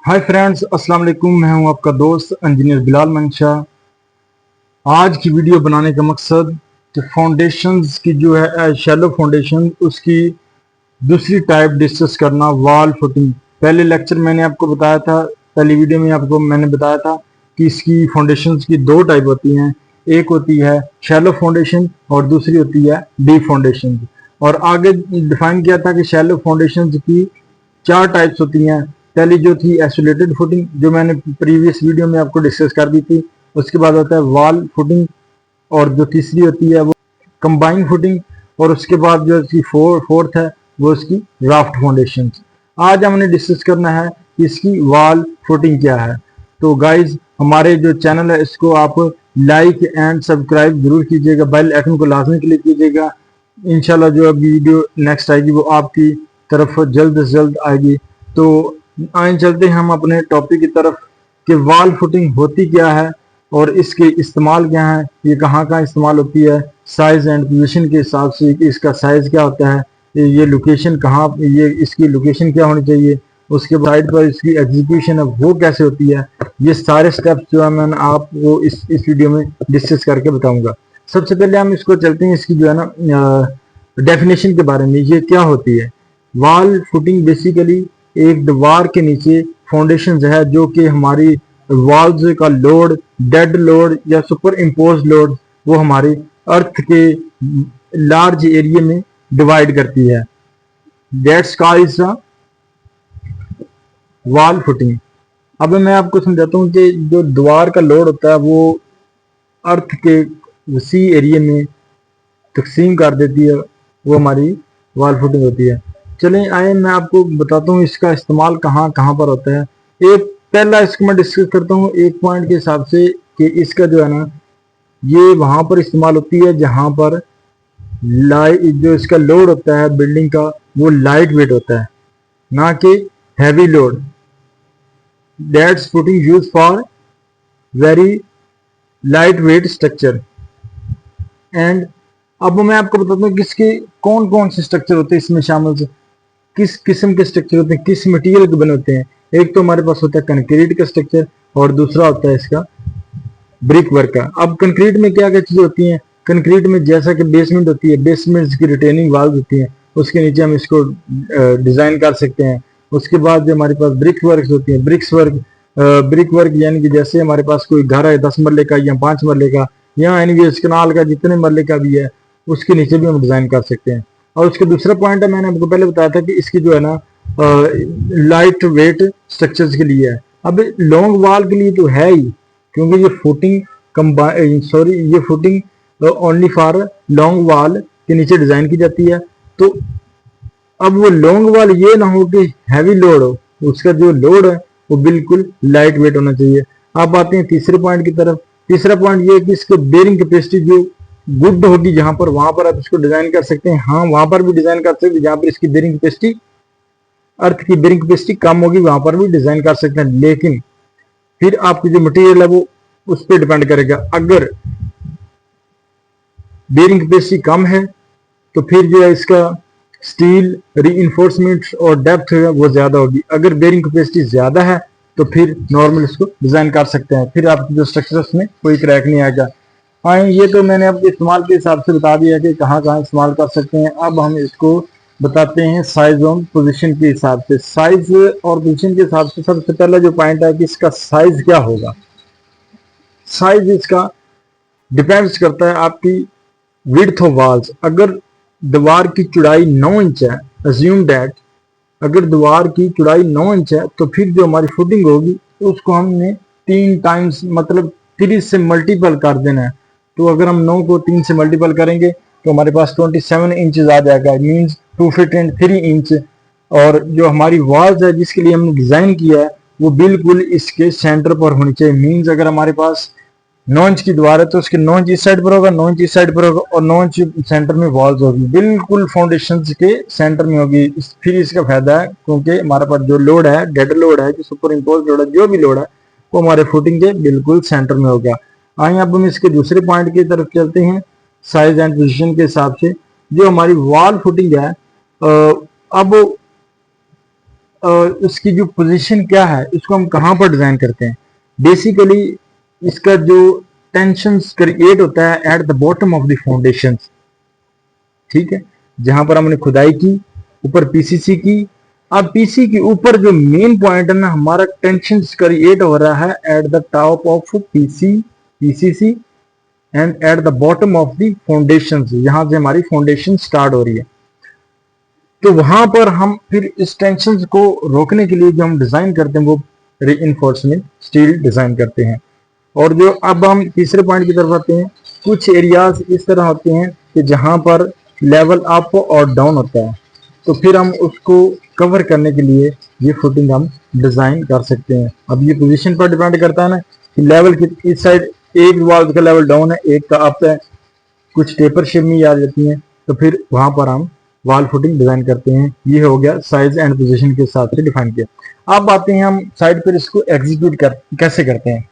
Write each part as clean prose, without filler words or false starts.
Hi friends, अस्सलाम वालेकुम। मैं हूं आपका दोस्त इंजीनियर बिलाल मंशा। आज की वीडियो बनाने का मकसद कि फाउंडेशंस की जो है शैलो फाउंडेशन, उसकी दूसरी टाइप डिस्कस करना, वॉल फुटिंग। पहले लेक्चर मैंने आपको बताया था, पहली वीडियो में आपको मैंने बताया था कि इसकी फाउंडेशंस की दो टाइप होती हैं। एक होती है शैलो फाउंडेशन और दूसरी होती है डीप फाउंडेशन। और आगे डिफाइन किया था कि शैलो फाउंडेशंस की चार टाइप्स होती हैं। पहली जो थी आइसोलेटेड फुटिंग, जो मैंने प्रीवियस वीडियो में आपको डिस्कस कर दी थी। उसके बाद होता है वॉल फुटिंग, और जो तीसरी होती है वो कंबाइंड फुटिंग, और उसके बाद जो इसकी फोर्थ है वो इसकी राफ्ट फाउंडेशन। आज हमने डिस्कस करना है कि इसकी वॉल फुटिंग क्या है। तो गाइज, हमारे जो चैनल है इसको आप लाइक एंड सब्सक्राइब जरूर कीजिएगा, बेल आइकन को लाजमी क्लिक कीजिएगा। इंशाल्लाह जो अब वीडियो नेक्स्ट आएगी वो आपकी तरफ जल्द से जल्द आएगी। तो आए चलते हैं हम अपने टॉपिक की तरफ कि वॉल फुटिंग होती क्या है और इसके इस्तेमाल क्या है, ये कहाँ कहाँ इस्तेमाल होती है, साइज एंड पोजीशन के हिसाब से इसका साइज क्या होता है, ये लोकेशन कहाँ, ये इसकी लोकेशन क्या होनी चाहिए, उसके साइड पर इसकी एग्जीक्यूशन है वो कैसे होती है। ये सारे स्टेप्स जो है मैं आपको इस वीडियो में डिस्कस करके बताऊंगा। सबसे पहले हम इसको चलते हैं इसकी जो है ना डेफिनेशन के बारे में, ये क्या होती है। वॉल फुटिंग बेसिकली एक दीवार के नीचे फाउंडेशन है जो कि हमारी वॉल्स का लोड, डेड लोड या सुपर इम्पोज लोड, वो हमारी अर्थ के लार्ज एरिया में डिवाइड करती है। That's called wall footing. अब मैं आपको समझाता हूँ कि जो दीवार का लोड होता है वो अर्थ के उसी एरिया में तकसीम कर देती है, वो हमारी वॉल फुटिंग होती है। चलें आए मैं आपको बताता हूँ इसका इस्तेमाल कहाँ कहाँ पर होता है। एक पहला इसको मैं डिस्कस करता हूँ एक पॉइंट के हिसाब से कि इसका जो है ना, ये वहां पर इस्तेमाल होती है जहां पर लाइट, जो इसका लोड होता है बिल्डिंग का, वो लाइट वेट होता है, ना कि heavy load. That's footing use for very light weight structure. And अब मैं आपको बताता हूँ किसके कौन कौन से स्ट्रक्चर होते हैं इसमें शामिल, किस किस्म के स्ट्रक्चर होते हैं, किस मटेरियल के बने होते हैं। एक तो हमारे पास होता है कंक्रीट का स्ट्रक्चर और दूसरा होता है इसका ब्रिक वर्क का। अब कंक्रीट में क्या क्या चीजें होती हैं, कंक्रीट में जैसा कि बेसमेंट होती है, बेसमेंट की रिटेनिंग वाल्व होती है, उसके नीचे हम इसको डिजाइन कर सकते हैं। उसके बाद जो हमारे पास ब्रिक वर्क होती है, ब्रिक वर्क यानी कि जैसे हमारे पास कोई घर है 10 मरले का या 5 मरले का, या यानी कि इस कनाल का जितने मरले का भी है उसके नीचे भी हम डिजाइन कर सकते हैं। और उसका दूसरा पॉइंट है, मैंने आपको पहले बताया था कि इसकी जो है ना लाइट वेट स्ट्रक्चर्स के लिए है। अब लॉन्ग वॉल के लिए तो है ही, क्योंकि ये footing only for long wall के नीचे डिजाइन की जाती है। तो अब वो लॉन्ग वॉल ये ना हो कि हैवी लोड हो, उसका जो लोड है वो बिल्कुल लाइट वेट होना चाहिए। अब आते हैं तीसरे पॉइंट की तरफ। तीसरा पॉइंट ये है कि इसके बेरिंग कैपेसिटी जो गुड होगी जहां पर, वहां पर आप इसको डिजाइन कर सकते हैं। हाँ, वहां पर भी डिजाइन कर सकते हैं जहां पर इसकी बेरिंग कैपेसिटी, अर्थ की बेरिंग कैपेसिटी कम होगी, वहां पर भी डिजाइन कर सकते हैं। लेकिन फिर आपकी जो मटेरियल है वो उस पर डिपेंड करेगा। अगर बेरिंग कैपेसिटी कम है तो फिर जो है इसका स्टील रीइंफोर्समेंट और डेप्थ है वो ज्यादा होगी। अगर बेरिंग कैपेसिटी ज्यादा है तो फिर नॉर्मल इसको डिजाइन कर सकते हैं, फिर आपकी जो स्ट्रक्चर उसमें कोई क्रैक नहीं आएगा। हाँ, ये तो मैंने आपके इस्तेमाल के हिसाब से बता दिया कि कहाँ कहाँ इस्तेमाल कर सकते हैं। अब हम इसको बताते हैं साइज और पोजीशन के हिसाब से। साइज और पोजीशन के हिसाब से सबसे पहला जो पॉइंट है कि इसका साइज क्या होगा। साइज इसका डिपेंड्स करता है आपकी विड्थ ऑफ वॉल्स। अगर दीवार की चौड़ाई 9 इंच है, अज्यूम दैट अगर दीवार की चौड़ाई 9 इंच है तो फिर जो हमारी फुटिंग होगी उसको हमने 3 टाइम्स, मतलब 3 से मल्टीपल कर देना है। तो अगर हम 9 को 3 से मल्टीपल करेंगे तो हमारे पास 27 इंचेस आ जाएगा, मीन्स 2 फीट एंड 3 इंच। और जो हमारी वॉल्स है जिसके लिए हमने डिजाइन किया है वो बिल्कुल इसके सेंटर पर होनी चाहिए। मीन्स अगर हमारे पास 9 इंच की दीवार है तो उसके 9 इंच इस साइड पर होगा, 9 इंच इस साइड पर होगा, और 9 इंच सेंटर में वॉल्स होगी, बिल्कुल फाउंडेशन के सेंटर में होगी। फिर इसका फायदा है क्योंकि हमारे पास जो लोड है, डेड लोड है, जो सुपर इम्पोज लोड है, जो भी लोड है वो हमारे फुटिंग के बिल्कुल सेंटर में होगा। आइए अब हम इसके दूसरे पॉइंट की तरफ चलते हैं, साइज एंड पोजिशन के हिसाब से। जो हमारी वॉल फुटिंग है, अब उसकी जो पोजीशन क्या है, इसको हम कहाँ पर डिजाइन करते हैं। बेसिकली इसका जो टेंशन क्रिएट होता है at the bottom of the foundation, ठीक है, जहां पर हमने खुदाई की, ऊपर पीसीसी की। अब पीसी के ऊपर जो मेन पॉइंट है ना, हमारा टेंशन क्रिएट हो रहा है at the top of PCC and at the bottom of the foundation, यहां से हमारी फाउंडेशन स्टार्ट हो रही है। तो वहां पर हम फिर इस टेंशन को रोकने के लिए जो हम डिजाइन करते हैं वो रीइंफोर्समेंट स्टील डिजाइन करते हैं। और जो अब हम तीसरे पॉइंट की तरफ आते हैं, कुछ एरियाज इस तरह होते हैं कि जहां पर लेवल अप और डाउन होता है, तो फिर हम उसको कवर करने के लिए ये फुटिंग हम डिजाइन कर सकते हैं। अब ये पोजीशन पर डिपेंड करता है ना कि लेवल की इस साइड एक वॉल का लेवल डाउन है, एक का अप है, कुछ टेपर शेप में आ जाती हैं, तो फिर वहां पर हम वॉल फुटिंग डिजाइन करते हैं। ये हो गया साइज एंड पोजीशन के हिसाब से डिफाइन किया। अब आते हैं हम साइड पर इसको एग्जीक्यूट कैसे करते हैं,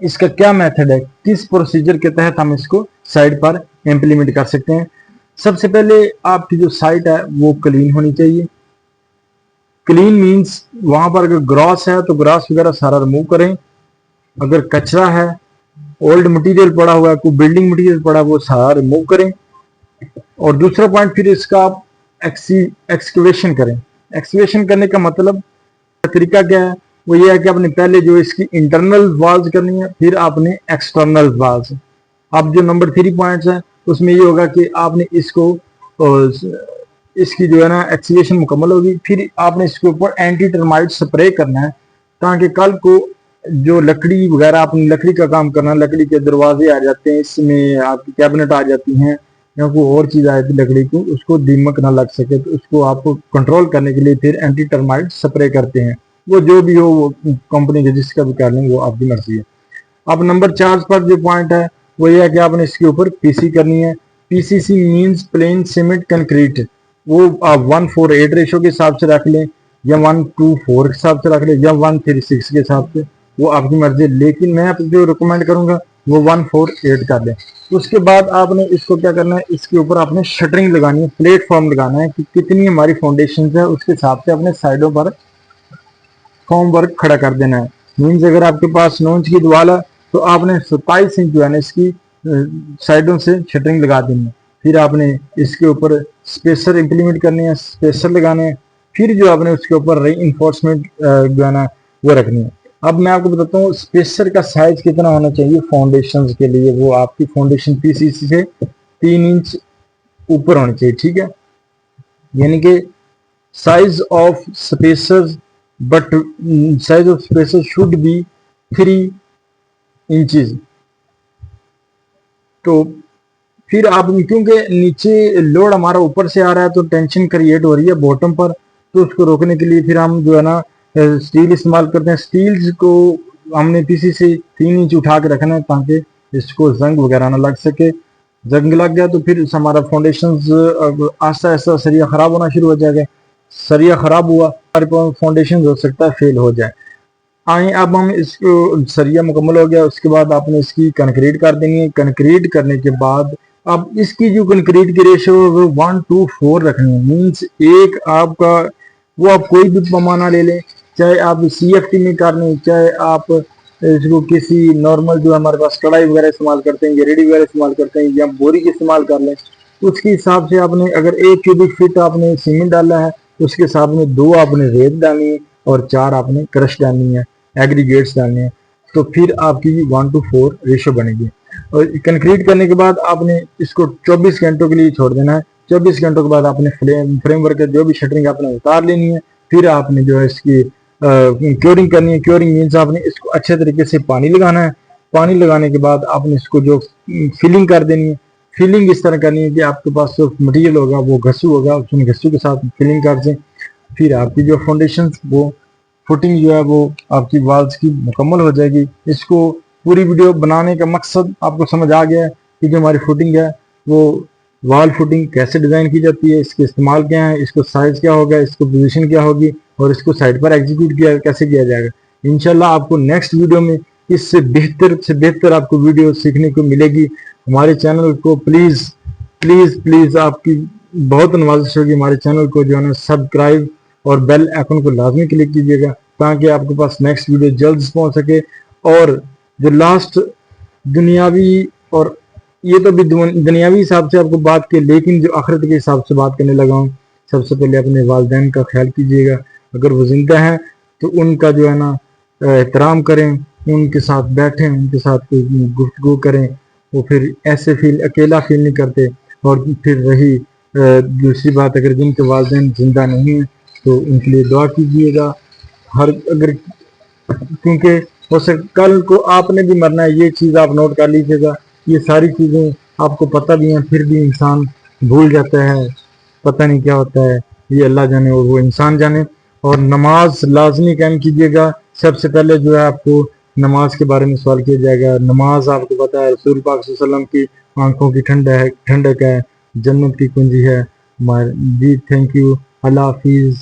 इसका क्या मेथड है, किस प्रोसीजर के तहत हम इसको साइड पर इंप्लीमेंट कर सकते हैं। सबसे पहले आपकी जो साइट है वो क्लीन होनी चाहिए। क्लीन मींस वहां पर अगर ग्रास है तो ग्रास वगैरह सारा रिमूव करें, अगर कचरा है, ओल्ड मटेरियल पड़ा हुआ है, कोई बिल्डिंग मटेरियल पड़ा वो सारा रिमूव करें। और दूसरा पॉइंट, फिर इसका आप एक्सकवेशन करें। एक्सकवेशन करने का मतलब तरीका क्या है, वो ये है कि आपने पहले जो इसकी इंटरनल वॉल्स करनी है, फिर आपने एक्सटर्नल वॉल्स। अब जो नंबर 3 पॉइंट्स है उसमें ये होगा कि आपने इसको इसकी जो है ना एक्सकवेशन मुकम्मल होगी, फिर आपने इसके ऊपर एंटी टर्माइट स्प्रे करना है, ताकि कल को जो लकड़ी वगैरह आपने लकड़ी का काम करना है, लकड़ी के दरवाजे आ जाते हैं, इसमें आपकी कैबिनेट आ जाती हैं या कोई और चीज आ जाती है लकड़ी को, उसको दीमक ना लग सके, तो उसको आपको कंट्रोल करने के लिए फिर एंटी टर्माइट स्प्रे करते हैं। वो जो भी हो, वो कंपनी के जिसका भी कर लें, वो आपकी मर्जी है। अब नंबर 4 पर जो पॉइंट है वो ये है कि आपने इसके ऊपर पीसी करनी है। PCC means plane cement concrete, वो आप 1:4:8 रेशो के हिसाब से रख लें, या 1:4 के हिसाब से रख लें, या 1:36 के हिसाब से, वो आपकी मर्जी है। लेकिन मैं आपको जो रिकमेंड करूंगा वो 1:4:8 कर लें। उसके बाद आपने इसको क्या करना है, इसके ऊपर आपने शटरिंग लगानी है, प्लेटफॉर्म लगाना है कि कितनी हमारी फाउंडेशन है, उसके हिसाब से अपने साइडों पर फॉर्म वर्क खड़ा कर देना है। मीन्स अगर आपके पास 9 इंच की दीवार है तो आपने 27 इंच जो है ना इसकी साइडों से शटरिंग लगा देनी है। फिर आपने इसके ऊपर स्पेसर इंप्लीमेंट करनी है, स्पेसर लगाने हैं, फिर जो आपने उसके ऊपर रीइंफोर्समेंट जो है ना वो रखनी है। अब मैं आपको बताता हूँ स्पेसर का साइज कितना होना चाहिए फाउंडेशन के लिए। वो आपकी फाउंडेशन पीसीसी से 3 इंच ऊपर होनी चाहिए, ठीक है। यानी कि size of spacer but size of spaces should be 3 inches। तो फिर आप, क्योंकि नीचे लोड हमारा ऊपर से आ रहा है तो टेंशन क्रिएट हो रही है बॉटम पर, तो उसको रोकने के लिए फिर हम जो है ना स्टील इस्तेमाल करते हैं। स्टील्स को हमने पीसी से 3 इंच उठा के रखना है ताकि इसको जंग वगैरह ना लग सके। जंग लग गया तो फिर हमारा फाउंडेशन आस्ता आस्ता सरिया खराब होना शुरू हो जाएगा। सरिया खराब हुआ, फाउंडेशन हो सकता है फेल हो जाए। आए अब हम इसको, सरिया मुकम्मल हो गया, उसके बाद आपने इसकी कंक्रीट कर देनी है। कंक्रीट करने के बाद अब इसकी जो कंक्रीट की रेशो है वो 1:4 रखनी है। मीन्स एक आपका, वो आप कोई भी पैमाना ले लें, चाहे आप CFT में कर लें, चाहे आप इसको किसी नॉर्मल जो हमारे पास कढ़ाई वगैरह इस्तेमाल करते हैं या रेडी वगैरह इस्तेमाल करते हैं या बोरी की इस्तेमाल कर लें, उसके हिसाब से आपने अगर 1 क्यूबिक फीट आपने सीमेंट डाला है, उसके साथ में 2 आपने रेत डालनी है और 4 आपने क्रश डालनी है, एग्रीगेट्स डालने हैं, तो फिर आपकी 1:4 रेशो बनेगी। और कंक्रीट करने के बाद आपने इसको 24 घंटों के लिए छोड़ देना है। 24 घंटों के बाद आपने फ्रेमवर्क जो भी शटरिंग आपने उतार लेनी है। फिर आपने जो है इसकी क्योरिंग करनी है। क्योरिंग मीन्स आपने इसको अच्छे तरीके से पानी लगाना है। पानी लगाने के बाद आपने इसको जो फिलिंग कर देनी है। फिलिंग इस तरह करनी है कि आपके पास जो मटेरियल होगा वो घसू होगा, उसमें घसू के साथ फिलिंग कर दें। फिर आपकी जो फाउंडेशन वो फुटिंग जो है वो आपकी वॉल्स की मुकम्मल हो जाएगी। इसको पूरी वीडियो बनाने का मकसद आपको समझ आ गया है कि जो हमारी फुटिंग है वो वॉल फुटिंग कैसे डिज़ाइन की जाती है, इसके इस्तेमाल क्या है, इसको साइज क्या होगा, इसको पोजीशन क्या होगी और इसको साइड पर एग्जीक्यूट किया कैसे किया जाएगा। इंशाल्लाह आपको नेक्स्ट वीडियो में इससे बेहतर आपको वीडियो सीखने को मिलेगी। हमारे चैनल को प्लीज़ आपकी बहुत नवाजिश होगी, हमारे चैनल को जो है ना सब्सक्राइब और बेल आइकन को लाजमी क्लिक कीजिएगा ताकि आपके पास नेक्स्ट वीडियो जल्द पहुंच सके। और जो लास्ट दुनियावी, और ये तो भी दुनियावी हिसाब से आपको बात की, लेकिन जो आखिरत के हिसाब से बात करने लगा हूँ, सबसे पहले अपने वालिदैन का ख्याल कीजिएगा। अगर वो जिंदा हैं तो उनका जो है ना एहतराम करें, उनके साथ बैठें, उनके साथ कोई गुफ्तगू करें, वो फिर ऐसे अकेला फील नहीं करते। और फिर रही दूसरी बात, अगर जिनके वालिदैन जिंदा नहीं हैं तो उनके लिए दुआ कीजिएगा। हर अगर क्योंकि वैसे कल को आपने भी मरना है, ये चीज़ आप नोट कर लीजिएगा। ये सारी चीज़ें आपको पता भी हैं, फिर भी इंसान भूल जाता है, पता नहीं क्या होता है, ये अल्लाह जाने और वो इंसान जाने। और नमाज लाजमी कायम कीजिएगा। सबसे पहले जो है आपको नमाज के बारे में सवाल किया जाएगा। नमाज आपको पता है रसूल पाक सल्लल्लाहु अलैहि वसल्लम की आंखों की ठंडक है, जन्नत की कुंजी है। जी थैंक यू, अल्लाह हाफिज़।